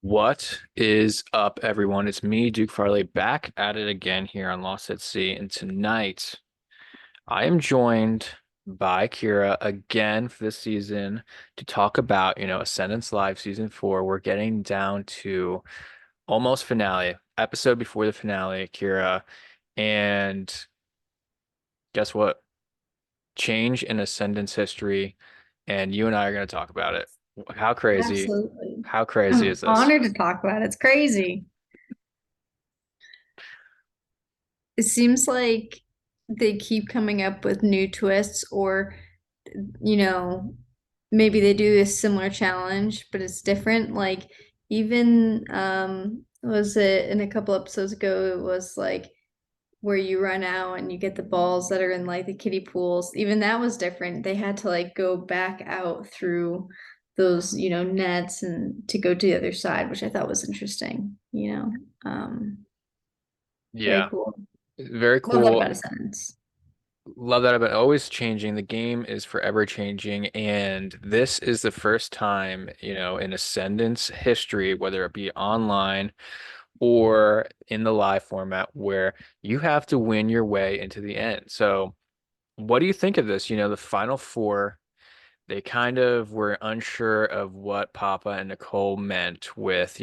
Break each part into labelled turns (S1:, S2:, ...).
S1: What is up, everyone? It's me, Duke Farley, back at it again here on Lost at Sea. And tonight, I am joined by Ciara again for this season to talk about, Ascendance Live Season 4. We're getting down to almost finale, episode before the finale, Ciara. And guess what? Change in Ascendance history. And you and I are going to talk about it. How crazy,
S2: Absolutely.
S1: how crazy
S2: I'm
S1: is this?
S2: honored to talk about it. It's crazy. It seems like they keep coming up with new twists, or, you know, maybe they do a similar challenge, but it's different. Like, even, was it in a couple episodes ago? It was like where you run out and you get the balls that are in like the kiddie pools. Even that was different. They had to like go back out through those, nets and to go to the other side, which I thought was interesting. Very
S1: Yeah,
S2: cool.
S1: very
S2: Love that
S1: cool.
S2: about Ascendance.
S1: Love that about always changing. The game is forever changing, and this is the first time, in Ascendance history, whether it be online or in the live format, where you have to win your way into the end. So, what do you think of this? The final four, they kind of were unsure of what Papa and Nicole meant with,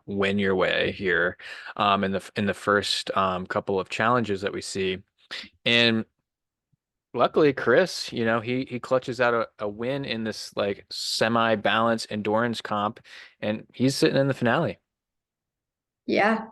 S1: win your way here, in the first couple of challenges that we see. And luckily, Chris, he clutches out a win in this like semi-balanced endurance comp, and he's sitting in the finale.
S2: Yeah.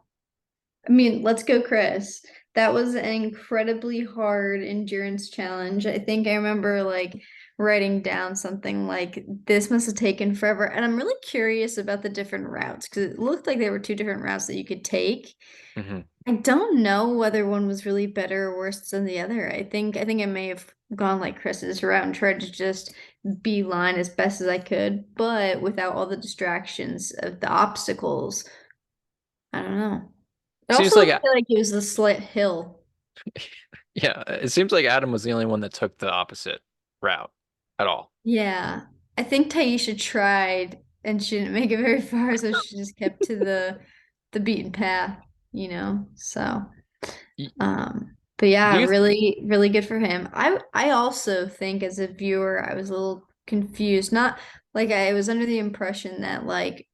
S2: I mean, let's go, Chris. That was an incredibly hard endurance challenge. I think I remember like writing down something like this must have taken forever. And I'm really curious about the different routes because it looked like there were two different routes that you could take.
S1: Hmm.
S2: I don't know whether one was really better or worse than the other. I think I may have gone like Chris's route and tried to just beeline as best as I could, but without all the distractions of the obstacles. I don't know. It
S1: Seems
S2: also
S1: like,
S2: looked like it was a slight hill.
S1: yeah, it seems like Adam was the only one that took the opposite route at all.
S2: Yeah. I think Taisha tried and she didn't make it very far, so she just kept to the beaten path. So
S1: Y-
S2: but
S1: Do
S2: yeah,
S1: you?
S2: really, really good for him. I also think as a viewer, I was a little confused. Not like I was under the impression that like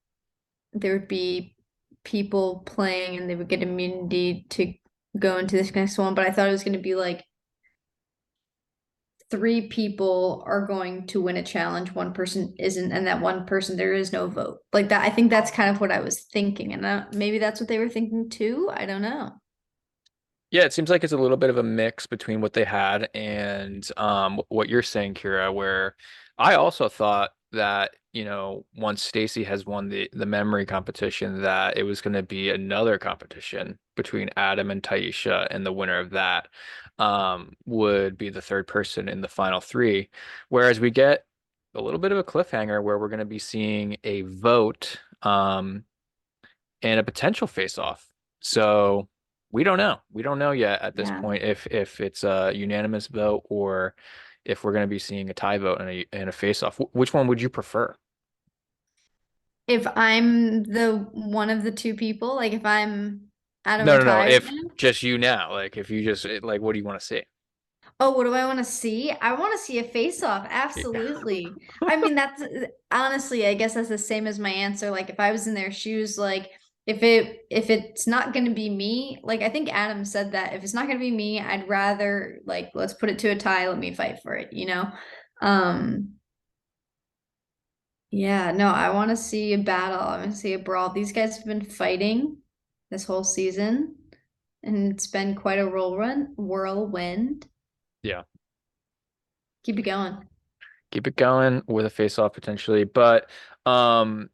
S2: there would be people playing and they would get immunity to go into this next one, but I thought it was going to be like three people are going to win a challenge, one person isn't, and that one person there is no vote. Like that, I think that's kind of what I was thinking, and maybe that's what they were thinking too. I don't know.
S1: Yeah, it seems like it's a little bit of a mix between what they had and what you're saying, Kira, where I also thought that, once Stacy has won the memory competition, that it was going to be another competition between Adam and Taisha, and the winner of that would be the third person in the final three. Whereas we get a little bit of a cliffhanger where we're going to be seeing a vote and a potential face-off. So we don't know. We don't know yet at this
S2: Yeah.
S1: point if it's a unanimous vote or if we're going to be seeing a tie vote and a face-off. Which one would you prefer?
S2: If I'm the one of the two people, like if I'm Adam
S1: No,
S2: or
S1: no, no.
S2: Ty right
S1: If
S2: now.
S1: just you now, like if you just like, what do you want to see?
S2: Oh, what do I want to see? I want to see a face-off.
S1: Yeah.
S2: Absolutely. I mean, that's honestly, I guess that's the same as my answer. Like if I was in their shoes, like if it's not going to be me, like I think Adam said that if it's not going to be me, I'd rather like let's put it to a tie, let me fight for it. Um yeah, no, I want to see a battle. I want to see a brawl. These guys have been fighting this whole season, and it's been quite a whirlwind.
S1: Yeah.
S2: Keep it going.
S1: Keep it going with a face-off potentially, but um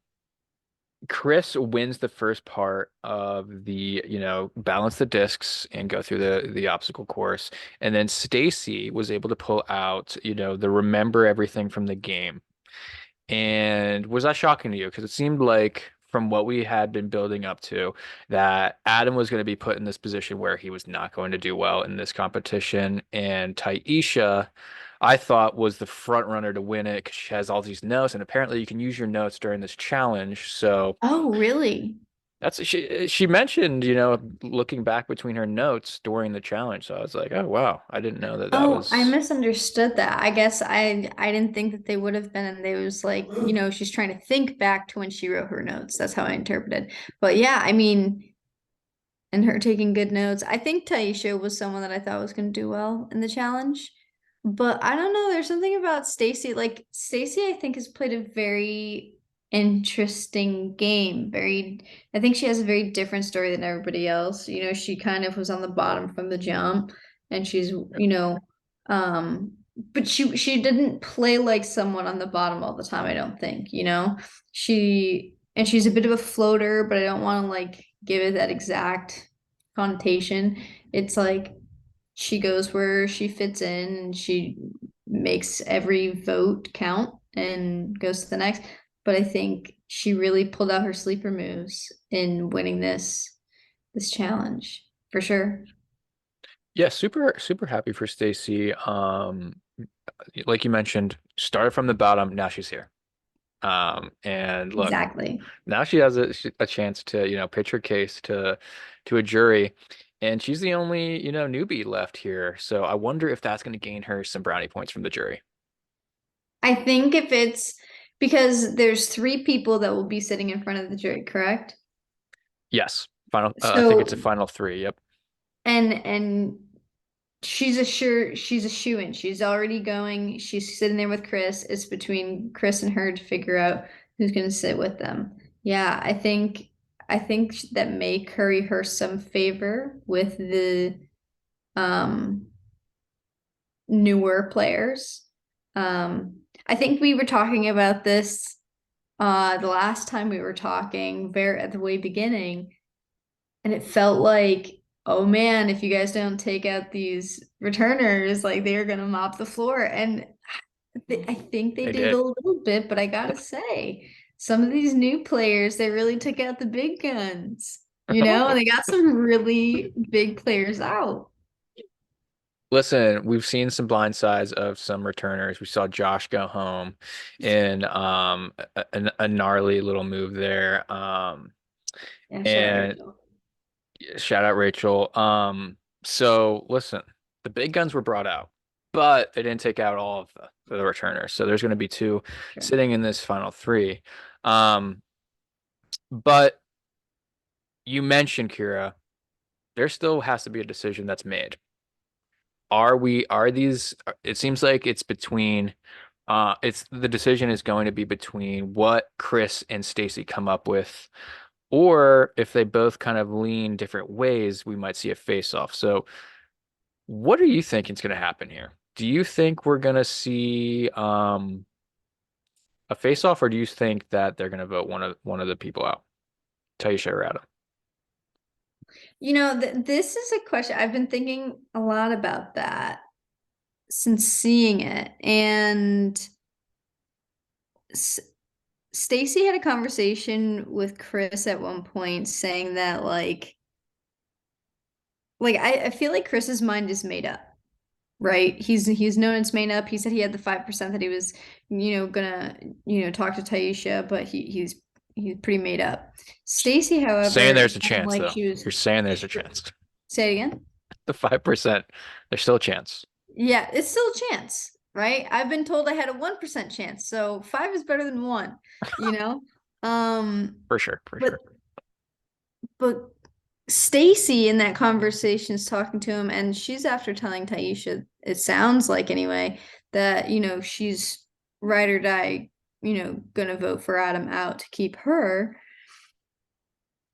S1: Chris wins the first part of the, balance the discs and go through the obstacle course. And then Stacy was able to pull out, the remember everything from the game. And was that shocking to you? Because it seemed like from what we had been building up to, that Adam was going to be put in this position where he was not going to do well in this competition. And Taisha, I thought, was the front runner to win it because she has all these notes, and apparently you can use your notes during this challenge. So
S2: Oh, really?
S1: that's she mentioned, looking back between her notes during the challenge. So I was like, oh wow, I didn't know that that
S2: Oh, I
S1: was.
S2: misunderstood that. I guess I didn't think that they would have been, and they was like, she's trying to think back to when she wrote her notes. That's how I interpreted. But yeah, I mean, and her taking good notes. I think Taisha was someone that I thought was going to do well in the challenge. But I don't know, there's something about Stacy. Like Stacy, I think has played a very interesting game. I think she has a very different story than everybody else. She kind of was on the bottom from the jump and she's, um but she didn't play like someone on the bottom all the time, I don't think. She's a bit of a floater, but I don't want to like give it that exact connotation. It's like she goes where she fits in and she makes every vote count and goes to the next. But I think she really pulled out her sleeper moves in winning this challenge for sure.
S1: Yeah, super super happy for Stacy. Like you mentioned, started from the bottom, now she's here. And look,
S2: Exactly.
S1: now she has a chance to, pitch her case to a jury, and she's the only, newbie left here. So I wonder if that's going to gain her some brownie points from the jury.
S2: I think if it's because there's three people that will be sitting in front of the jury, correct?
S1: Yes, final. I think it's a
S2: So
S1: final three. Yep.
S2: and she's a shoo-in. She's already going. She's sitting there with Chris. It's between Chris and her to figure out who's going to sit with them. Yeah, I think that may curry her some favor with the um newer players. I think we were talking about this the last time we were talking very at the way beginning. And it felt like, oh man, if you guys don't take out these returners, like they're gonna mop the floor. And I think they
S1: They
S2: did a
S1: did.
S2: little bit, but I gotta say, some of these new players, they really took out the big guns, and they got some really big players out.
S1: Listen, we've seen some blind sides of some returners. We saw Josh go home in a gnarly little move there.
S2: Yeah, shout out
S1: And
S2: Rachel.
S1: shout out Rachel. So listen, the big guns were brought out, but they didn't take out all of the returners. So there's going to be two
S2: Sure.
S1: sitting in this final three. Um, but you mentioned, Kira, there still has to be a decision that's made. Are these, it seems like it's between, it's the decision is going to be between what Chris and Stacy come up with, or if they both kind of lean different ways, we might see a face-off. So what are you thinking is going to happen here? Do you think we're going to see a face-off, or do you think that they're going to vote one of the people out? Taisha or Adam?
S2: This is a question I've been thinking a lot about that since seeing it. And S Stacy had a conversation with Chris at one point saying that I feel like Chris's mind is made up, right? He's known it's made up. He said he had the 5% that he was, gonna, talk to Taisha, but he's pretty made up. Stacy,
S1: Saying
S2: however,
S1: there's a
S2: sounded
S1: chance,
S2: like
S1: though.
S2: she was
S1: You're saying there's a chance.
S2: say it again.
S1: The 5%, there's still a chance.
S2: Yeah, it's still a chance, right? I've been told I had a 1% chance, so five is better than one, you know? Um,
S1: For sure, for
S2: but
S1: sure.
S2: but Stacy in that conversation is talking to him, and she's after telling Taisha, it sounds like anyway, that she's ride or die, gonna vote for Adam out to keep her.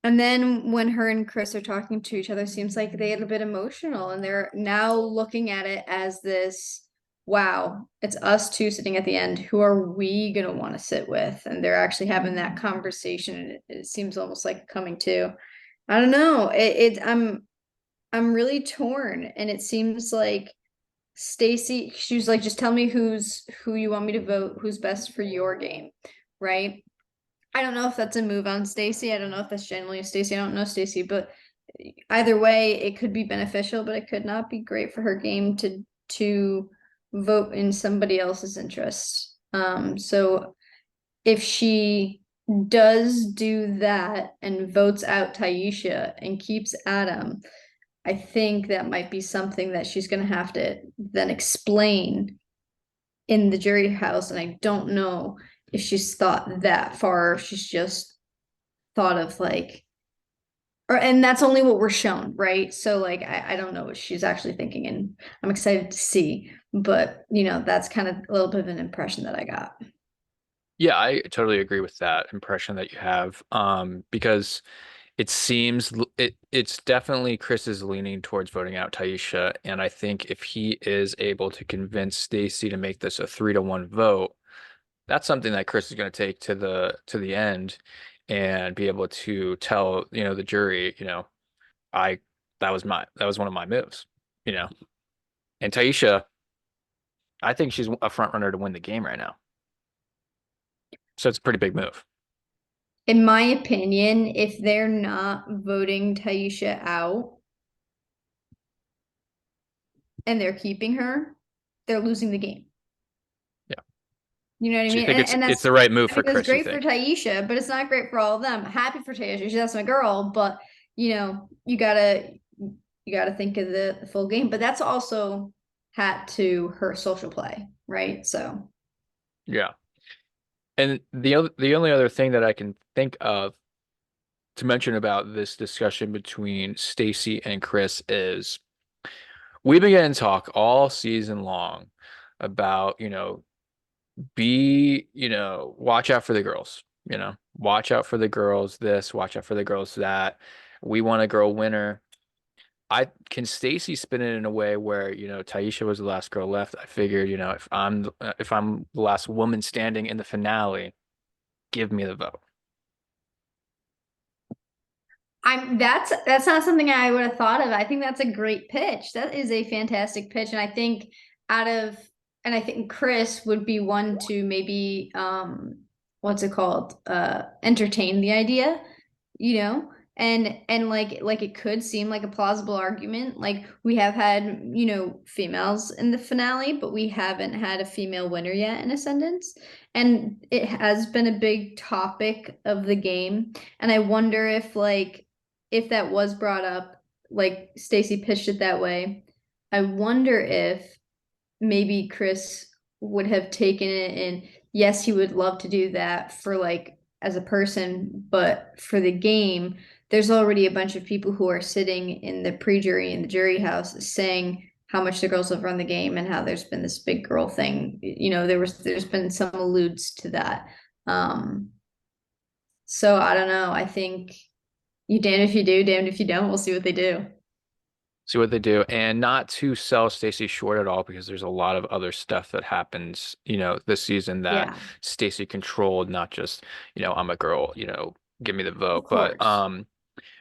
S2: And then when her and Chris are talking to each other, seems like they get a bit emotional and they're now looking at it as this, wow, it's us two sitting at the end. Who are we gonna want to sit with? And they're actually having that conversation. And it seems almost like coming to. I don't know. I'm really torn. And it seems like Stacy, she was like, just tell me who you want me to vote, who's best for your game, right? I don't know if that's a move on Stacey. I don't know if that's generally Stacey. I don't know Stacey, but either way, it could be beneficial, but it could not be great for her game to vote in somebody else's interest. So if she does do that and votes out Taisha and keeps Adam, I think that might be something that she's going to have to then explain in the jury house. And I don't know if she's thought that far, or if she's just thought of like, or and that's only what we're shown, right? So like I don't know what she's actually thinking, and I'm excited to see. But that's kind of a little bit of an impression that I got.
S1: Yeah, I totally agree with that impression that you have. Because it seems it's definitely Chris is leaning towards voting out Taisha, and I think if he is able to convince Stacy to make this a 3-1 vote, that's something that Chris is going to take to the end and be able to tell, the jury, I that was one of my moves, you know. And Taisha, I think she's a front runner to win the game right now. So it's a pretty big move.
S2: In my opinion, if they're not voting Taisha out and they're keeping her, they're losing the game.
S1: Yeah.
S2: You know what I
S1: So you
S2: mean?
S1: think
S2: And
S1: it's
S2: that's
S1: the right move
S2: I
S1: for
S2: think that's
S1: Chris, you
S2: great for
S1: think?
S2: Taisha, but it's not great for all of them. Happy for Taisha, that's my girl, but you gotta think of the full game. But that's also hat to her social play, right? So
S1: Yeah. And the only other thing that I can think of to mention about this discussion between Stacy and Chris is we've been getting talk all season long about, watch out for the girls, watch out for the girls this, watch out for the girls that. We want a girl winner. I can Stacy spin it in a way where, Taisha was the last girl left. I figured, if I'm the last woman standing in the finale, give me the vote.
S2: that's not something I would have thought of. I think that's a great pitch. That is a fantastic pitch. And I think out of and I think Chris would be one to maybe what's it called? Entertain the idea, you know? And like it could seem like a plausible argument. Like we have had, females in the finale, but we haven't had a female winner yet in Ascendance. And it has been a big topic of the game. And I wonder if that was brought up, like Stacey pitched it that way, I wonder if maybe Chris would have taken it and yes, he would love to do that for like as a person, but for the game, there's already a bunch of people who are sitting in the pre-jury in the jury house saying how much the girls have run the game and how there's been this big girl thing. There's been some alludes to that. Um, so I don't know. I think you damned if you do, damned if you don't. We'll see what they do.
S1: See what they do, and not to sell Stacey short at all, because there's a lot of other stuff that happens, this season that
S2: Yeah,
S1: Stacey controlled, not just, I'm a girl, give me the
S2: of
S1: vote. But
S2: course.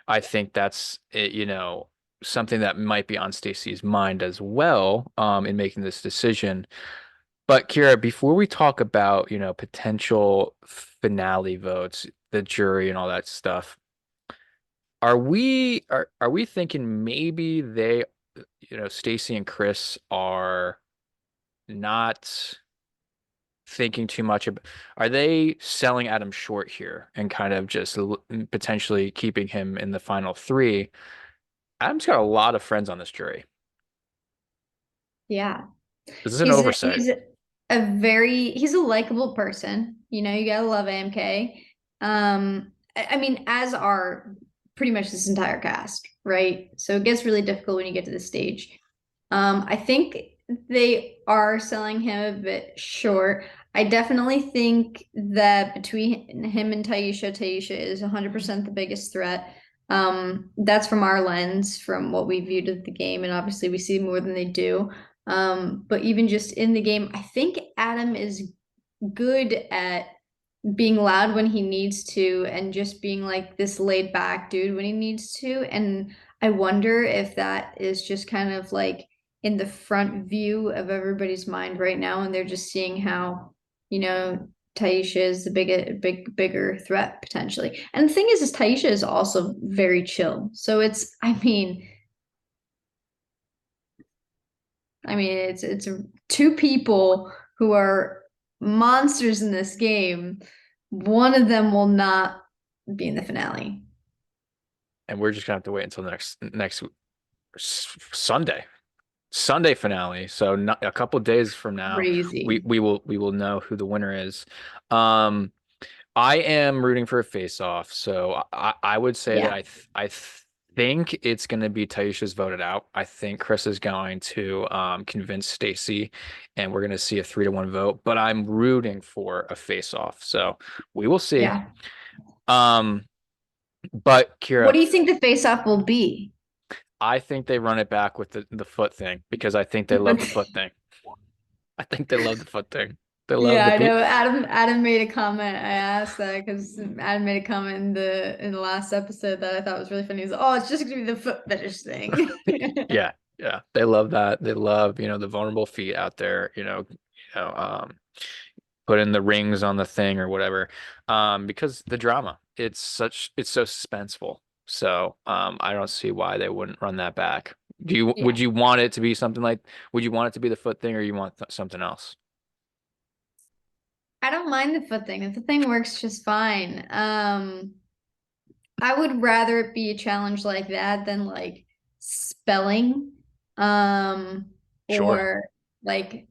S1: I think that's it, something that might be on Stacey's mind as well, in making this decision. But Kira, before we talk about, potential finale votes, the jury and all that stuff, are we thinking maybe Stacy and Chris are not thinking too much about, are they selling Adam short here and kind of just potentially keeping him in the final three? Adam's got a lot of friends on this jury.
S2: Yeah.
S1: This is an oversight.
S2: He's a likable person. You gotta love AMK. I mean, as are pretty much this entire cast, right? So it gets really difficult when you get to this stage. I think they are selling him a bit short. I definitely think that between him and Taisha is 100% the biggest threat. That's from our lens, from what we viewed of the game, and obviously we see more than they do. But even just in the game, I think Adam is good at being loud when he needs to and just being like this laid back dude when he needs to. And I wonder if that is just kind of like in the front view of everybody's mind right now, and they're just seeing how, you know, Taisha is the bigger threat potentially. And the thing is Taisha is also very chill. So it's two people who are monsters in this game. One of them will not be in the finale.
S1: And we're just gonna have to wait until next Sunday. Sunday finale. So not, a couple days from now,
S2: Crazy.
S1: we will know who the winner is. Um, I am rooting for a face-off, so I would say that
S2: Yeah.
S1: I think it's going to be Taisha's voted out. I think Chris is going to convince Stacy, and we're going to see a 3-1 vote. But I'm rooting for a face-off, so we will see.
S2: Yeah.
S1: Um, but
S2: What
S1: Kira,
S2: do you think the face-off will be?
S1: I think they run it back with the foot thing because I think they love the foot thing. I think they love the foot thing. They love
S2: Yeah,
S1: the
S2: I
S1: pe
S2: know. Adam made a comment. I asked that because Adam made a comment in the last episode that I thought was really funny. He's, oh, it's just gonna be the foot fetish thing.
S1: Yeah, yeah. They love that. They love, the vulnerable feet out there, putting the rings on the thing or whatever. Because the drama, it's so suspenseful. So, I don't see why they wouldn't run that back.
S2: Yeah.
S1: Would you want it to be something like, would you want it to be the foot thing or you want something else?
S2: I don't mind the foot thing. The foot thing works just fine. I would rather it be a challenge like that than like spelling, um,
S1: Sure.
S2: or like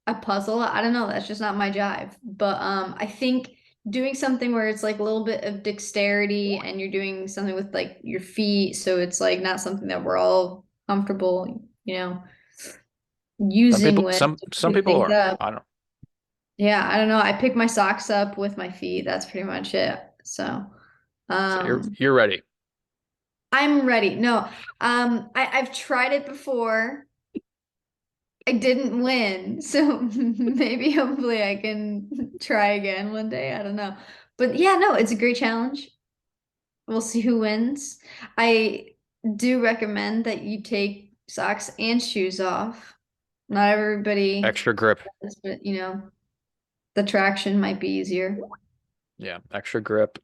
S2: a puzzle. I don't know. That's just not my jive. But I think doing something where it's like a little bit of dexterity and you're doing something with like your feet, so it's like not something that we're all comfortable, using with to
S1: Some
S2: pick
S1: people
S2: things
S1: are.
S2: up.
S1: I don't.
S2: Yeah, I don't know. I pick my socks up with my feet. That's pretty much it. So,
S1: So
S2: um,
S1: you're ready.
S2: I'm ready. No, I've tried it before. I didn't win, so maybe hopefully I can try again one day. I don't know. But yeah, no, it's a great challenge. We'll see who wins. I do recommend that you take socks and shoes off. Not everybody
S1: Extra grip.
S2: does, but the traction might be easier.
S1: Yeah, extra grip.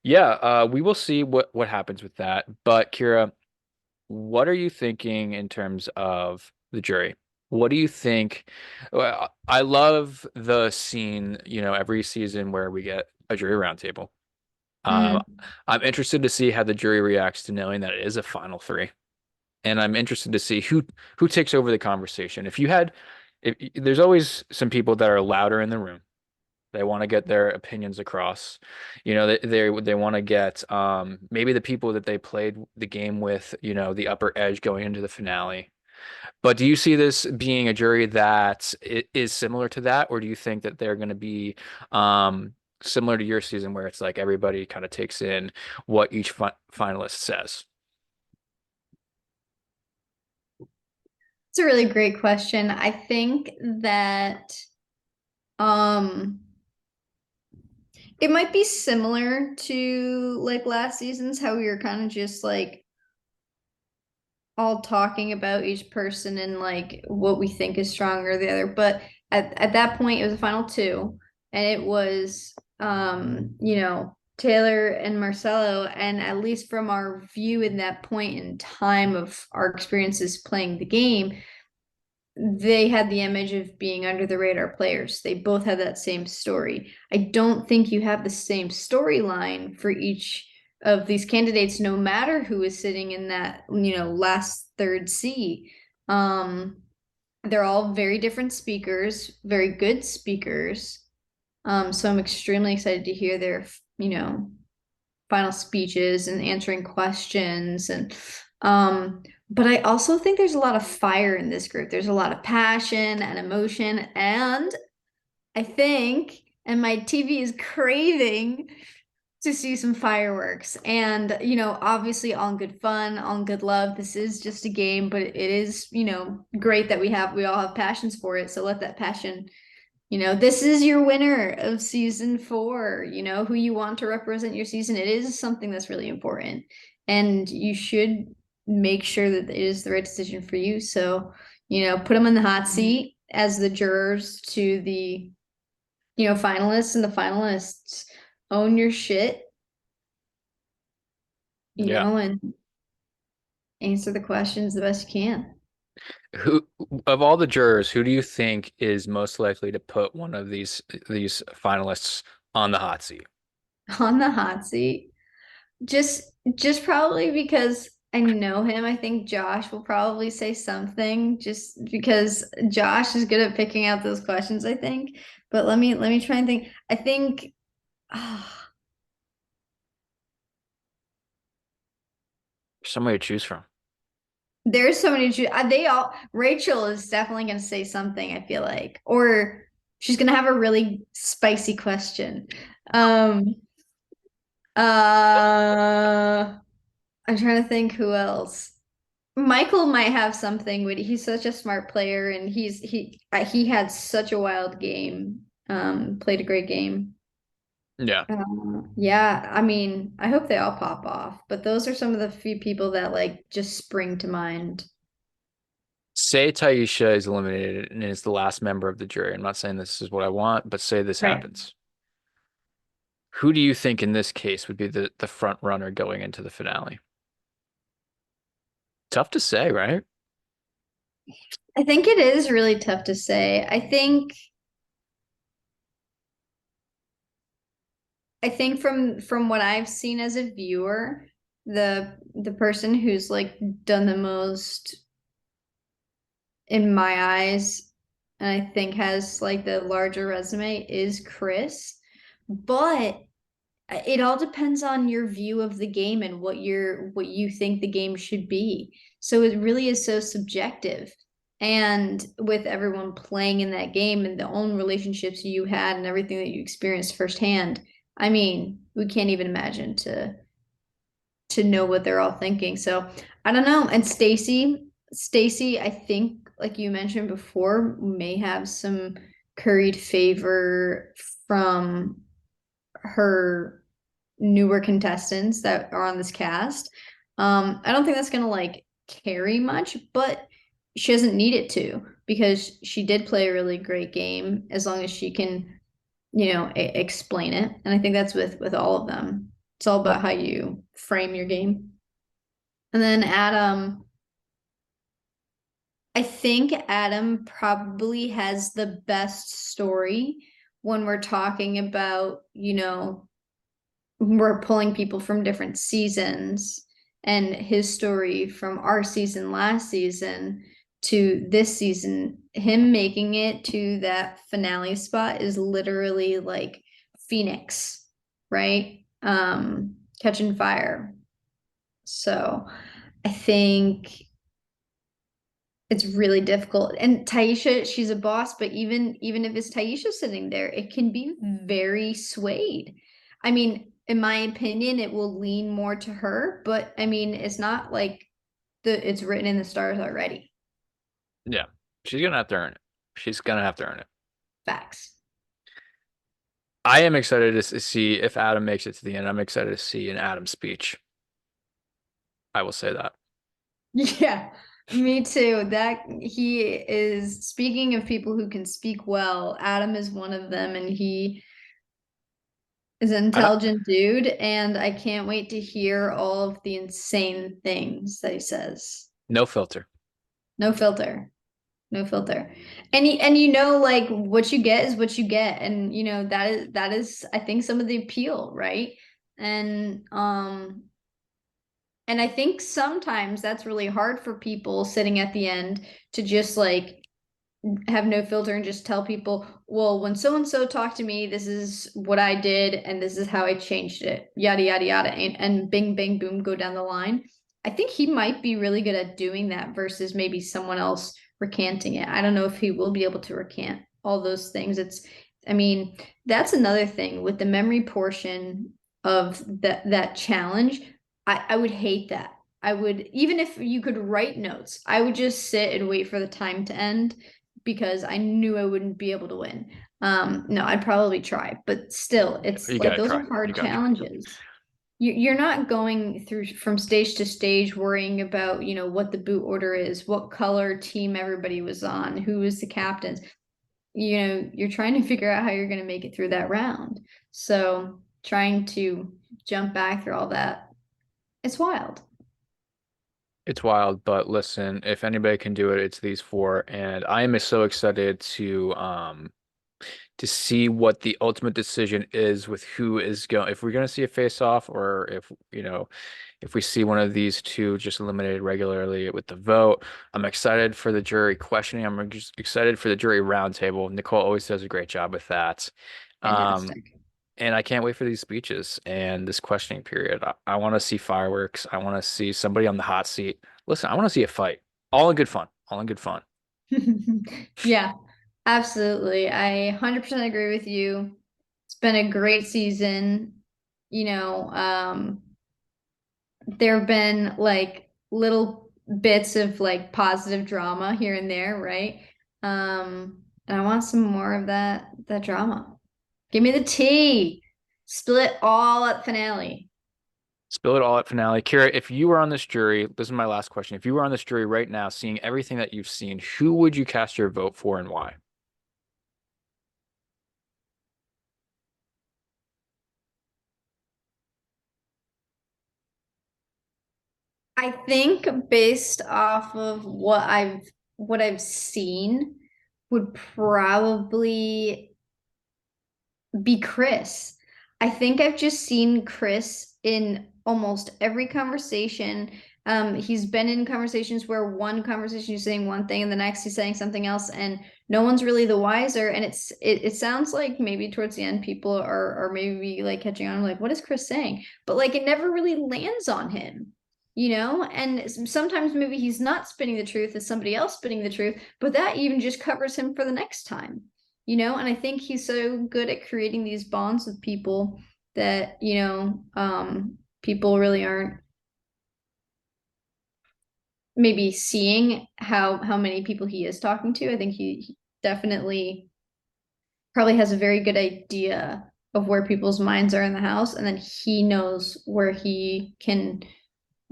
S1: Yeah, we will see what happens with that. But Kira, what are you thinking in terms of the jury? What do you think? Well, I love the scene, every season where we get a jury roundtable. Um,
S2: Mm.
S1: I'm interested to see how the jury reacts to knowing that it is a final three, and I'm interested to see who takes over the conversation. If there's always some people that are louder in the room. They want to get their opinions across. They want to get maybe the people that they played the game with, the upper edge going into the finale. But do you see this being a jury that is similar to that, or do you think that they're going to be similar to your season where it's like everybody kind of takes in what each finalist says?
S2: It's a really great question. I think that um it might be similar to like last season's how we were kind of just like all talking about each person and like what we think is stronger or the other. But at that point it was a final two and it was Taylor and Marcelo, and at least from our view in that point in time of our experiences playing the game, they had the image of being under the radar players. They both had that same story. I don't think you have the same storyline for each of these candidates, no matter who is sitting in that, last third seat. Um, they're all very different speakers, very good speakers. So I'm extremely excited to hear their, final speeches and answering questions and but I also think there's a lot of fire in this group. There's a lot of passion and emotion, and I think and my TV is craving to see some fireworks. And obviously all in good fun, all in good love. This is just a game, but it is, great that we all have passions for it. So let that passion, this is your winner of season 4, who you want to represent your season. It is something that's really important. And you should make sure that it is the right decision for you. So, put them in the hot seat as the jurors to the Finalists and the finalists own your shit,
S1: Yeah.
S2: and answer the questions the best you can.
S1: Who of all the jurors, who do you think is most likely to put one of these finalists on the hot seat?
S2: On the hot seat. Just probably because I know him. I think Josh will probably say something just because Josh is good at picking out those questions, I think. But let me try and think. I think ah,
S1: Somebody to choose from.
S2: there's so many they all Rachel is definitely going to say something, I feel like. Or she's going to have a really spicy question. Um I'm trying to think who else. Michael might have something, but he's such a smart player, and he had such a wild game. Played a great game.
S1: Yeah.
S2: Yeah, I mean, I hope they all pop off, but those are some of the few people that like just spring to mind.
S1: Say Taisha is eliminated and is the last member of the jury. I'm not saying this is what I want, but say this
S2: Right.
S1: happens. Who do you think in this case would be the front runner going into the finale? Tough to say, right?
S2: I think it is really tough to say. I think from what I've seen as a viewer, the person who's like done the most in my eyes, and I think has like the larger resume is Chris. But it all depends on your view of the game and what you think the game should be. So it really is so subjective. And with everyone playing in that game and the own relationships you had and everything that you experienced firsthand, I mean, we can't even imagine to know what they're all thinking. So I don't know. And Stacy, I think, like you mentioned before, may have some curried favor from her newer contestants that are on this cast. I don't think that's gonna like carry much, but she doesn't need it to because she did play a really great game as long as she can, explain it. And I think that's with all of them. It's all about how you frame your game. And then Adam, I think Adam probably has the best story when we're talking about, we're pulling people from different seasons, and his story from our season last season to this season, him making it to that finale spot is literally like Phoenix, right? Catching fire. So I think it's really difficult. And Taisha, she's a boss, but even if it's Taisha sitting there, it can be very swayed. I mean, in my opinion, it will lean more to her, but I mean, it's not like it's written in the stars already.
S1: Yeah. She's gonna have to earn it. She's gonna have to earn it.
S2: Facts.
S1: I am excited to see if Adam makes it to the end. I'm excited to see an Adam speech. I will say that.
S2: Yeah, me too. That he is speaking of people who can speak well. Adam is one of them, and he is an
S1: I don't,
S2: intelligent dude, and I can't wait to hear all of the insane things that he says.
S1: no filter.
S2: No filter. No filter. And like what you get is what you get. And that is I think some of the appeal, right? And and I think sometimes that's really hard for people sitting at the end to just like have no filter and just tell people, well, when so and so talked to me, this is what I did and this is how I changed it, yada yada yada, and bing bang boom, go down the line. I think he might be really good at doing that versus maybe someone else recanting it. I don't know if he will be able to recant all those things. I mean, that's another thing with the memory portion of that challenge. I would hate that. I would, even if you could write notes, I would just sit and wait for the time to end because I knew I wouldn't be able to win. No, I'd probably try, but still, it's
S1: You
S2: like
S1: gotta
S2: those
S1: try.
S2: are
S1: You
S2: hard
S1: gotta try.
S2: challenges. You're not going through from stage to stage worrying about, what the boot order is, what color team everybody was on, who was the captains. you're trying to figure out how you're going to make it through that round. So trying to jump back through all that, it's wild.
S1: It's wild, but listen, if anybody can do it, it's these four, and I am so excited to see what the ultimate decision is with who is going. If we're going to see a face off, or if if we see one of these two just eliminated regularly with the vote. I'm excited for the jury questioning. I'm just excited for the jury roundtable. Nicole always does a great job with that. Um,
S2: Fantastic.
S1: and I can't wait for these speeches and this questioning period. I want to see fireworks. I want to see somebody on the hot seat. Listen, I want to see a fight. All in good fun. All in good fun.
S2: Yeah, absolutely. I 100% agree with you. It's been a great season. You know, there have been like little bits of like positive drama here and there, right? And I want some more of that drama. Give me the tea. Spill it all at finale.
S1: Spill it all at finale. Kira, if you were on this jury, this is my last question. If you were on this jury right now, seeing everything that you've seen, who would you cast your vote for and why?
S2: I think based off of what I've seen would probably be Chris. I think I've just seen Chris in almost every conversation. He's been in conversations where one conversation he's saying one thing and the next he's saying something else, and no one's really the wiser. And it sounds like maybe towards the end people are maybe like catching on, like, what is Chris saying? But like it never really lands on him, And sometimes maybe he's not spinning the truth, it's somebody else spinning the truth, but that even just covers him for the next time. And I think he's so good at creating these bonds with people that, people really aren't maybe seeing how many people he is talking to. I think he definitely probably has a very good idea of where people's minds are in the house, and then he knows where he can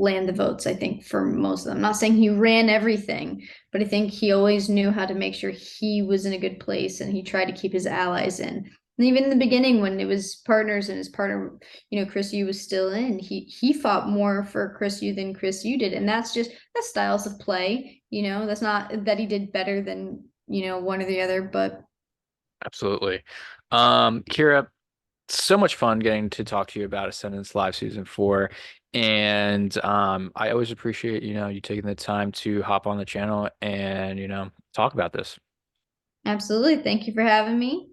S2: land the votes, I think, for most of them. I'm not saying he ran everything, but I think he always knew how to make sure he was in a good place, and he tried to keep his allies in. And even in the beginning, when it was partners and his partner, Chris Yu was still in, he fought more for Chris Yu than Chris Yu did. And that's styles of play. That's not that he did better than, one or the other, but
S1: Absolutely. Kira, so much fun getting to talk to you about Ascendance Live Season 4. And I always appreciate, you taking the time to hop on the channel and, talk about this.
S2: absolutely. Thank you for having me.